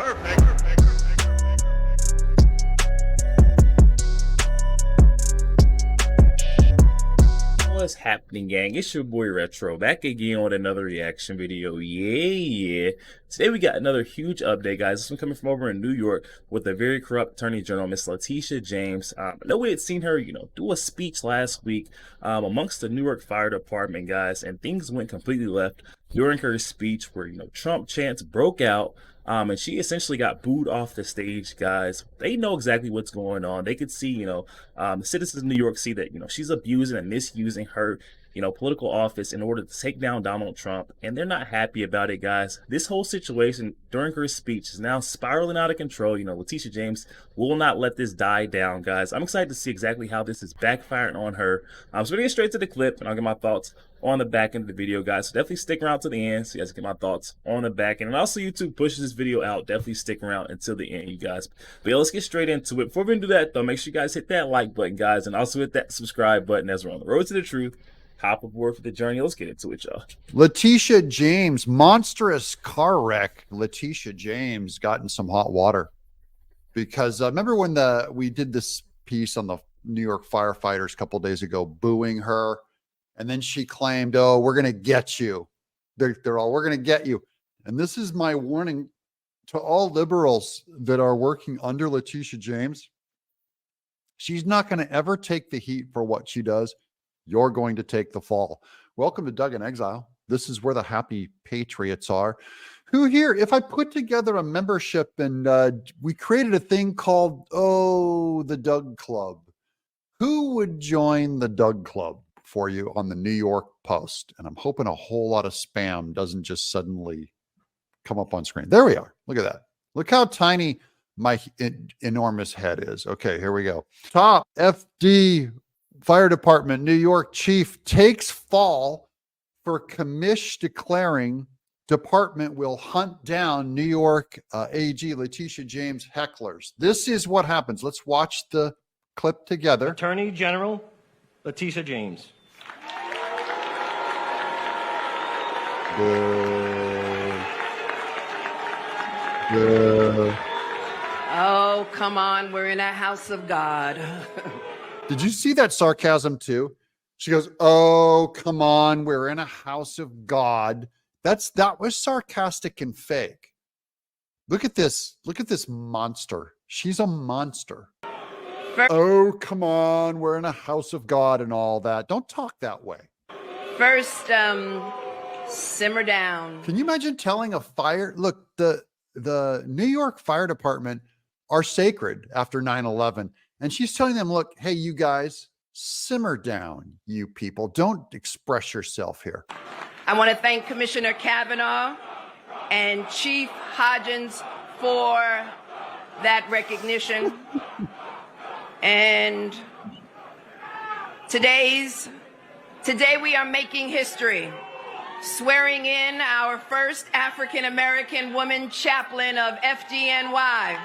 What's happening, gang? It's your boy Retro back again with another reaction video. Yeah. Today we got another huge update, guys. This one coming from over in New York with a very corrupt Attorney General, Miss Letitia James. I know we had seen her, do a speech last week amongst the New York Fire Department, guys, and things went completely left during her speech where, Trump chants broke out. And she essentially got booed off the stage, guys. They know exactly what's going on. They could see, the citizens of New York see that, she's abusing and misusing her, political office in order to take down Donald Trump. And they're not happy about it, guys. This whole situation during her speech is now spiraling out of control. Letitia James will not let this die down, guys. I'm excited to see exactly how this is backfiring on her. So we're going to get straight to the clip, and I'll get my thoughts on the back end of the video, guys. So definitely stick around to the end so you guys get my thoughts on the back end. And also, YouTube pushes this video out. Definitely stick around until the end, you guys. But yeah, let's get straight into it. Before we do that, though, make sure you guys hit that like button, guys, and also hit that subscribe button as we're on the road to the truth. Hop aboard for the journey. Let's get into it, y'all. Letitia James, monstrous car wreck. Letitia James got in some hot water because remember when we did this piece on the New York firefighters a couple of days ago, booing her, and then she claimed, "Oh, we're gonna get you." They're all, "We're gonna get you." And this is my warning to all liberals that are working under Letitia James. She's not going to ever take the heat for what she does. You're going to take the fall. Welcome to Doug in Exile. This is where the happy patriots are. Who here, if I put together a membership and we created a thing called, the Doug Club, who would join the Doug Club for you on the New York Post? And I'm hoping a whole lot of spam doesn't just suddenly come up on screen. There we are. Look at that. Look how tiny my enormous head is. Okay, here we go. Top FD Fire Department New York chief takes fall for commish declaring department will hunt down New York AG Letitia James hecklers. This is what happens. Let's watch the clip together. Attorney General Letitia James. Oh, come on. We're in a house of God. Did you see that sarcasm too? She goes, "Oh, come on. We're in a house of God." That was sarcastic and fake. Look at this. Look at this monster. She's a monster. Oh, come on. We're in a house of God and all that. Don't talk that way. First, simmer down. Can you imagine telling a fire? Look, the New York Fire Department are sacred after 9/11. And she's telling them, look, hey, you guys, simmer down, you people. Don't express yourself here. I want to thank Commissioner Kavanaugh and Chief Hodgins for that recognition. And today we are making history, swearing in our first African-American woman chaplain of FDNY.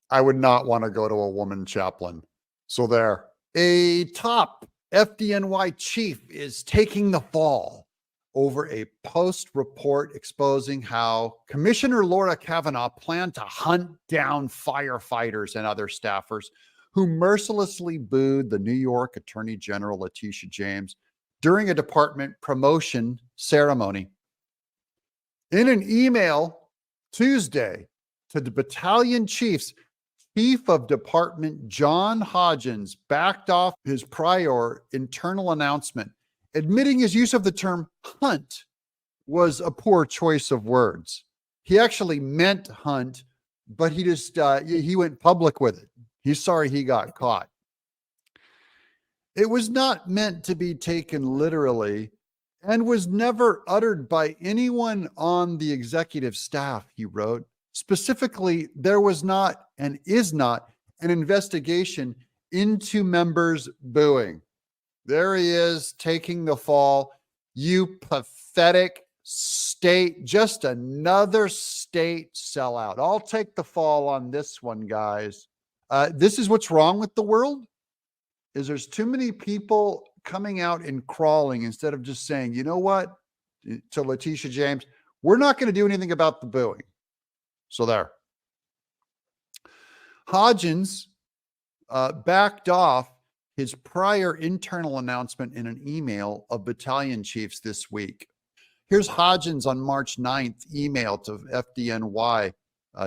I would not want to go to a woman chaplain. So there. A top FDNY chief is taking the fall over a Post report exposing how Commissioner Laura Kavanaugh planned to hunt down firefighters and other staffers who mercilessly booed the New York Attorney General Letitia James during a department promotion ceremony. In an email Tuesday to the battalion chiefs, Chief of Department John Hodgins backed off his prior internal announcement, admitting his use of the term hunt was a poor choice of words. He actually meant hunt, but he just he went public with it. He's sorry he got caught. It was not meant to be taken literally and was never uttered by anyone on the executive staff, he wrote. Specifically, there was not and is not an investigation into members booing. There he is taking the fall. You pathetic state, just another state sellout. I'll take the fall on this one, guys. This is what's wrong with the world, is there's too many people coming out and crawling instead of just saying, you know what, to Letitia James, We're not going to do anything about the booing. So there. Hodgins backed off his prior internal announcement in an email of battalion chiefs this week. Here's Hodgins on March 9th email to FDNY.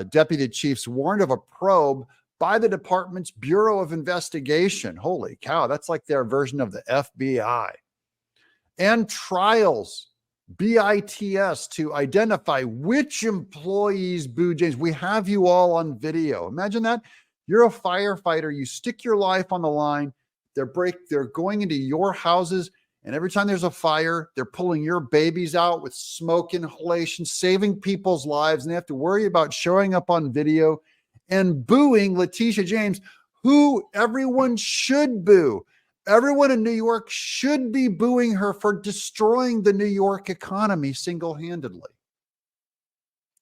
Deputy chiefs warned of a probe by the department's Bureau of Investigation. Holy cow, that's like their version of the FBI. And trials, BITS, to identify which employees booed James. We have you all on video. Imagine that. You're a firefighter. You stick your life on the line. They're going into your houses, and every time there's a fire, they're pulling your babies out with smoke inhalation, saving people's lives, and they have to worry about showing up on video and booing Letitia James, who everyone should boo. Everyone in New York should be booing her for destroying the New York economy single-handedly.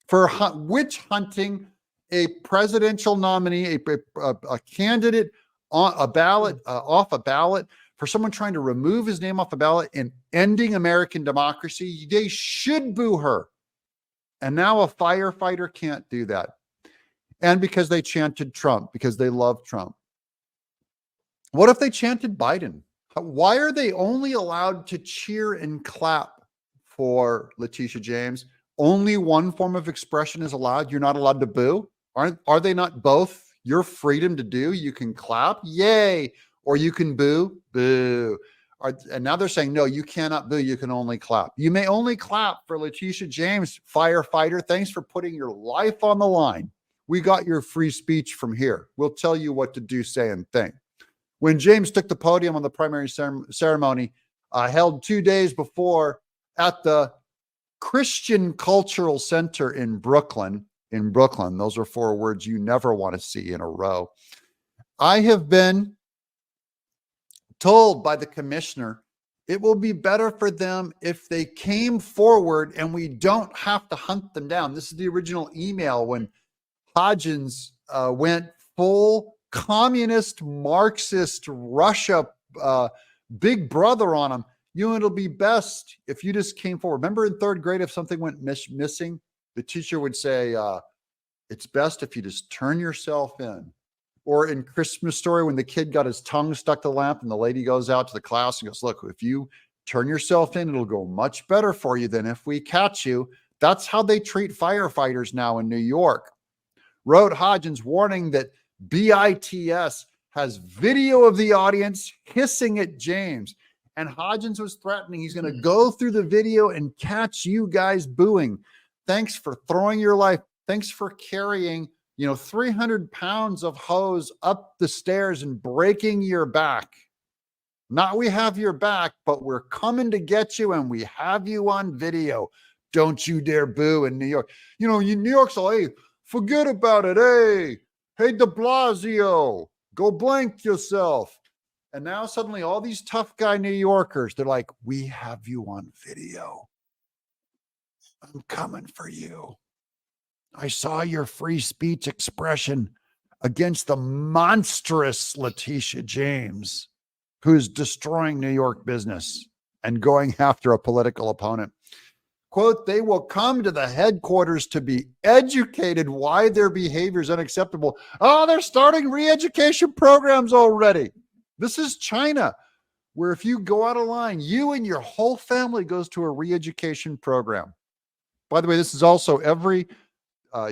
For witch hunting a presidential nominee, a candidate on a ballot, off a ballot, for someone trying to remove his name off a ballot and ending American democracy. They should boo her. And now a firefighter can't do that. And because they chanted Trump, because they love Trump. What if they chanted Biden? Why are they only allowed to cheer and clap for Letitia James? Only one form of expression is allowed. You're not allowed to boo. Are they not both your freedom to do? You can clap, yay, or you can boo, boo. And now they're saying, no, you cannot boo. You can only clap. You may only clap for Letitia James, firefighter. Thanks for putting your life on the line. We got your free speech from here. We'll tell you what to do, say, and think. When James took the podium on the primary ceremony held 2 days before at the Christian Cultural Center in Brooklyn, those are 4 words you never want to see in a row. I have been told by the commissioner it will be better for them if they came forward and we don't have to hunt them down. This is the original email when Hodgins went full communist, Marxist, Russia, big brother on them. It'll be best if you just came forward. Remember in 3rd grade, if something went missing, the teacher would say, it's best if you just turn yourself in. Or in Christmas Story, when the kid got his tongue stuck to the lamp and the lady goes out to the class and goes, look, if you turn yourself in, it'll go much better for you than if we catch you. That's how they treat firefighters now in New York. Wrote Hodgins, warning that BITS has video of the audience hissing at James. And Hodgins was threatening he's going to go through the video and catch you guys booing. Thanks for throwing your life. Thanks for carrying 300 pounds of hose up the stairs and breaking your back. Not we have your back, but we're coming to get you and we have you on video. Don't you dare boo in New York. New York's all, hey, forget about it. Hey, de Blasio, go blank yourself. And now suddenly all these tough guy New Yorkers, they're like, we have you on video. I'm coming for you. I saw your free speech expression against the monstrous Letitia James, who's destroying New York business and going after a political opponent. Quote, they will come to the headquarters to be educated why their behavior is unacceptable. Oh, they're starting re-education programs already. This is China, where if you go out of line, you and your whole family goes to a re-education program. By the way, this is also every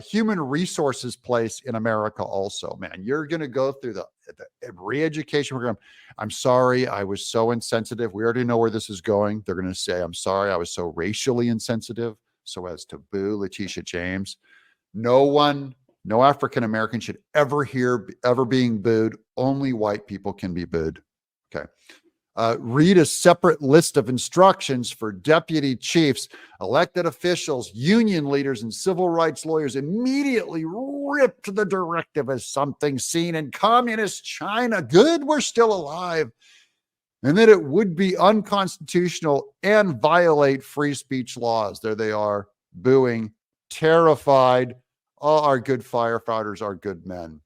human resources place in America also, man. You're going to go through the re-education program. I'm sorry, I was so insensitive. We already know where this is going. They're going to say, I'm sorry, I was so racially insensitive so as to boo Letitia James. No African-American should ever being booed. Only white people can be booed. Okay. Read a separate list of instructions for deputy chiefs, elected officials, union leaders, and civil rights lawyers immediately ripped the directive as something seen in communist China. Good, we're still alive. And that it would be unconstitutional and violate free speech laws. There they are, booing, terrified. All our good firefighters are good men.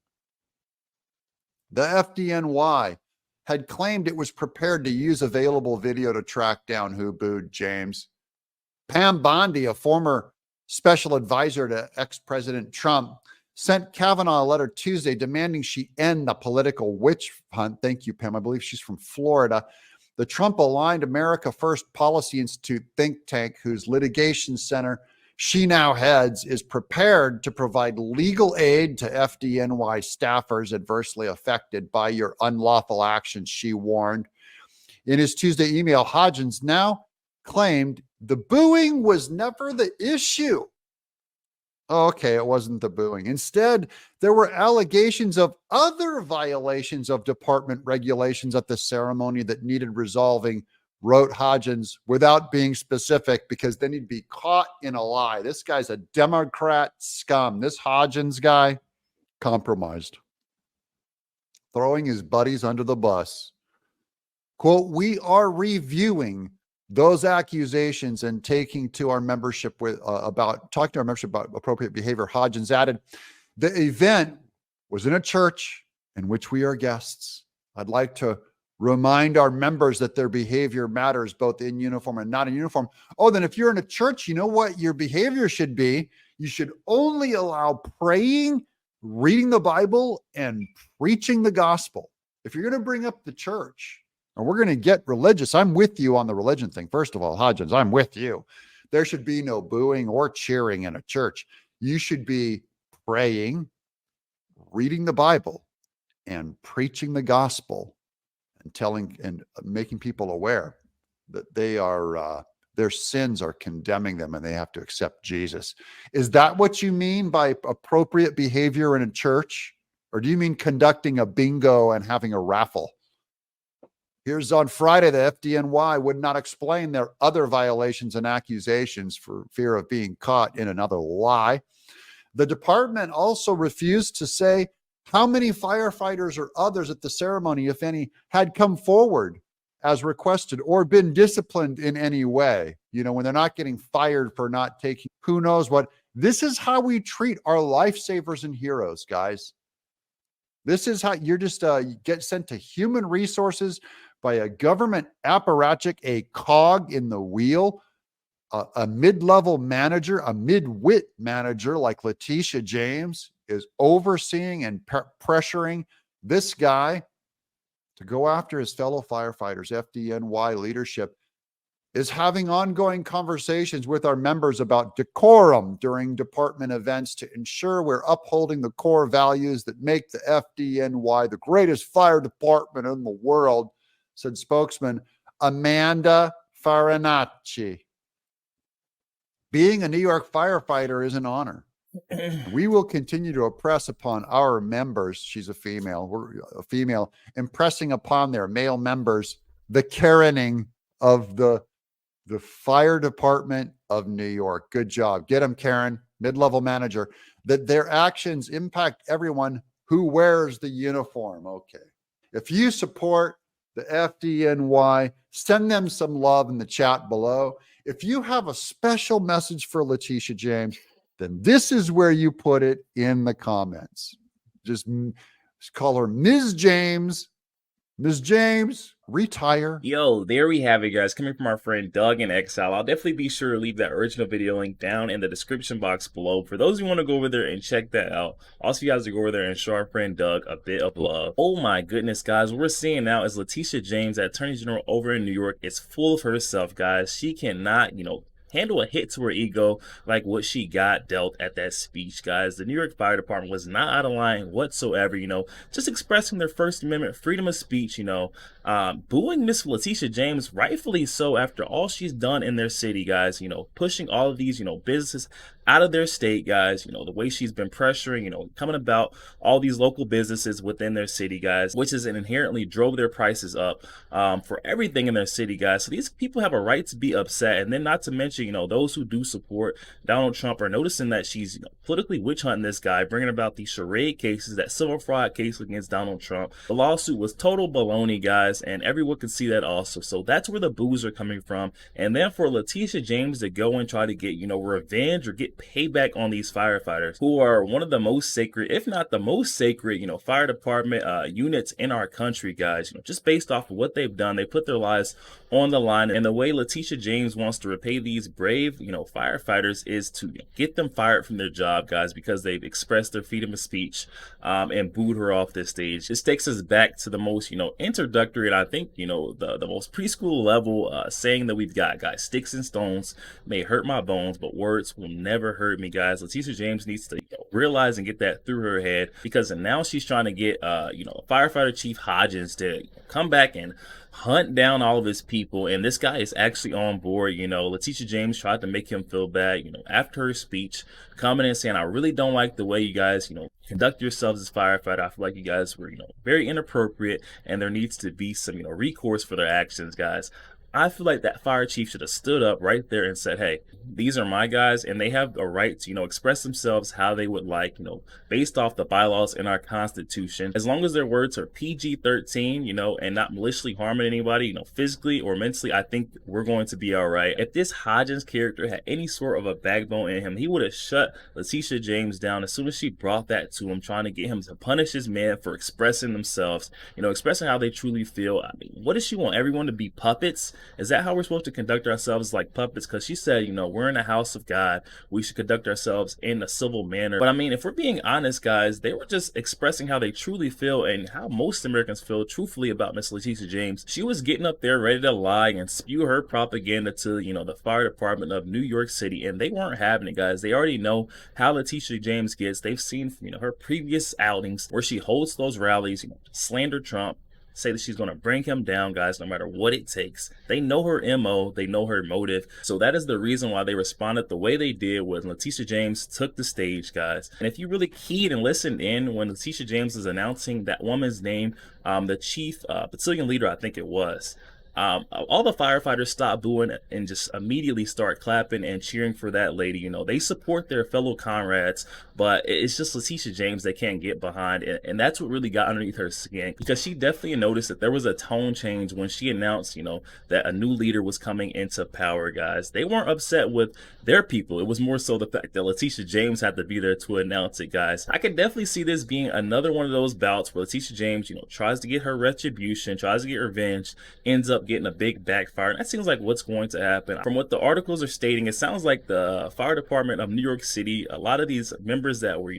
The FDNY had claimed it was prepared to use available video to track down who booed James. Pam Bondi, a former special advisor to ex-President Trump, sent Kavanaugh a letter Tuesday demanding she end the political witch hunt. Thank you, Pam. I believe she's from Florida. The Trump-aligned America First Policy Institute think tank, whose litigation center she now heads, is prepared to provide legal aid to FDNY staffers adversely affected by your unlawful actions, she warned. In his Tuesday email, Hodgins now claimed the booing was never the issue. Okay, it wasn't the booing. Instead, there were allegations of other violations of department regulations at the ceremony that needed resolving, wrote Hodgins, without being specific, because then he'd be caught in a lie. This guy's a Democrat scum. This Hodgins guy, compromised, throwing his buddies under the bus. Quote, we are reviewing those accusations and talking to our membership about appropriate behavior. Hodgins added, the event was in a church in which we are guests. I'd like to remind our members that their behavior matters both in uniform and not in uniform. Oh, then if you're in a church, you know what your behavior should be? You should only allow praying, reading the Bible, and preaching the gospel. If you're going to bring up the church, and we're going to get religious, I'm with you on the religion thing. First of all, Hodgins, I'm with you. There should be no booing or cheering in a church. You should be praying, reading the Bible, and preaching the gospel, and telling and making people aware that they are their sins are condemning them and they have to accept Jesus. Is that what you mean by appropriate behavior in a church? Or do you mean conducting a bingo and having a raffle? Here's on Friday, the FDNY would not explain their other violations and accusations for fear of being caught in another lie. The department also refused to say how many firefighters or others at the ceremony, if any, had come forward as requested or been disciplined in any way. You know, when they're not getting fired for not taking who knows what. This is how we treat our lifesavers and heroes, guys. This is how you're just you get sent to human resources by a government apparatchik, a cog in the wheel, a mid-level manager, a mid-wit manager like Letitia James is overseeing and pressuring this guy to go after his fellow firefighters. FDNY leadership is having ongoing conversations with our members about decorum during department events to ensure we're upholding the core values that make the FDNY the greatest fire department in the world, said spokesman Amanda Farinacci. Being a New York firefighter is an honor. We will continue to impress upon our members, she's a female, we're a female, impressing upon their male members the Karening of the fire department of New York. Good job. Get them, Karen, mid-level manager, that their actions impact everyone who wears the uniform. Okay. If you support the FDNY, send them some love in the chat below. If you have a special message for Letitia James, then this is where you put it in the comments. Just call her Ms. James. Ms. James, retire. Yo, there we have it, guys. Coming from our friend Doug in Exile. I'll definitely be sure to leave that original video link down in the description box below for those who want to go over there and check that out. Also, you guys to go over there and show our friend Doug a bit of love. Oh my goodness, guys. What we're seeing now is Letitia James, that Attorney General over in New York, is full of herself, guys. She cannot, handle a hit to her ego like what she got dealt at that speech, guys. The New York Fire Department was not out of line whatsoever, just expressing their First Amendment freedom of speech, booing Miss Letitia James, rightfully so, after all she's done in their city, guys, pushing all of these, businesses out of their state, guys, the way she's been pressuring, coming about all these local businesses within their city, guys, which is inherently drove their prices up for everything in their city, guys. So these people have a right to be upset. And then not to mention, those who do support Donald Trump are noticing that she's politically witch hunting this guy, bringing about these charade cases, that civil fraud case against Donald Trump. The lawsuit was total baloney, guys, and everyone can see that also. So that's where the boos are coming from. And then for Letitia James to go and try to get, revenge or get payback on these firefighters who are one of the most sacred, if not the most sacred, fire department units in our country, guys, just based off of what they've done. They put their lives on the line, and the way Letitia James wants to repay these brave, firefighters is to get them fired from their job, guys, because they've expressed their freedom of speech and booed her off this stage. This takes us back to the most, introductory, and I think, the most preschool level saying that we've got, guys. Sticks and stones may hurt my bones, but words will never hurt me, guys. Letitia James needs to realize and get that through her head, because now she's trying to get, Firefighter Chief Hodgins to come back and hunt down all of his people, and this guy is actually on board. Letitia James tried to make him feel bad, after her speech, coming in saying, I really don't like the way you guys, conduct yourselves as firefighter. I feel like you guys were, very inappropriate, and there needs to be some, recourse for their actions, guys. I feel like that fire chief should have stood up right there and said, hey, these are my guys, and they have a right to, express themselves how they would like, based off the bylaws in our Constitution. As long as their words are PG-13, and not maliciously harming anybody, physically or mentally, I think we're going to be all right. If this Hodgins character had any sort of a backbone in him, he would have shut Letitia James down as soon as she brought that to him, trying to get him to punish his man for expressing themselves, expressing how they truly feel. I mean, what does she want? Everyone to be puppets? Is that how we're supposed to conduct ourselves, like puppets? Because she said, we're in the house of God. We should conduct ourselves in a civil manner. But I mean, if we're being honest, guys, they were just expressing how they truly feel and how most Americans feel truthfully about Miss Letitia James. She was getting up there ready to lie and spew her propaganda to, the fire department of New York City, and they weren't having it, guys. They already know how Letitia James gets. They've seen, her previous outings where she holds those rallies, slander Trump, say that she's going to bring him down, guys, no matter what it takes. They know her MO, they know her motive. So that is the reason why they responded the way they did when Letitia James took the stage, guys. And if you really keyed and listened in when Letitia James is announcing that woman's name, the chief battalion leader, I think it was, all the firefighters stop booing and just immediately start clapping and cheering for that lady. They support their fellow comrades, but it's just Letitia James they can't get behind, and that's what really got underneath her skin, because she definitely noticed that there was a tone change when she announced, that a new leader was coming into power, guys. They weren't upset with their people. It was more so the fact that Letitia James had to be there to announce it, guys. I can definitely see this being another one of those bouts where Letitia James, tries to get her retribution, tries to get revenge, ends up getting a big backfire. And that seems like what's going to happen. From what the articles are stating, it sounds like the fire department of New York City, a lot of these members that were,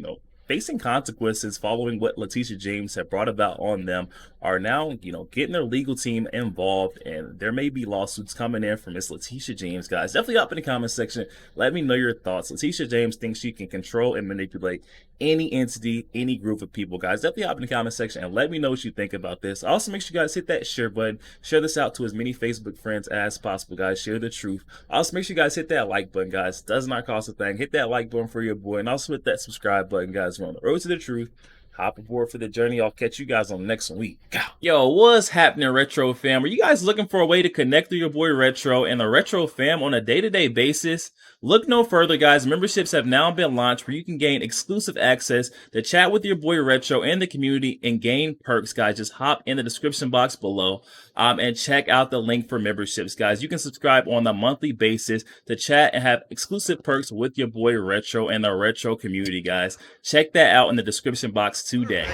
facing consequences following what Letitia James had brought about on them, are now, getting their legal team involved, and there may be lawsuits coming in from Miss Letitia James, guys. Definitely up in the comment section. Let me know your thoughts. Letitia James thinks she can control and manipulate any entity, any group of people, guys. Definitely up in the comment section and let me know what you think about this. Also, make sure you guys hit that share button. Share this out to as many Facebook friends as possible, guys. Share the truth. Also, make sure you guys hit that like button, guys. Does not cost a thing. Hit that like button for your boy, and also hit that subscribe button, guys. We're on the road to the truth. Hop aboard for the journey. I'll catch you guys on the next week. Yo, what's happening, Retro fam? Are you guys looking for a way to connect with your boy Retro and the Retro fam on a day-to-day basis? Look no further, guys. Memberships have now been launched where you can gain exclusive access to chat with your boy Retro and the community and gain perks, guys. Just hop in the description box below and check out the link for memberships, guys. You can subscribe on a monthly basis to chat and have exclusive perks with your boy Retro and the Retro community, guys. Check that out in the description box today.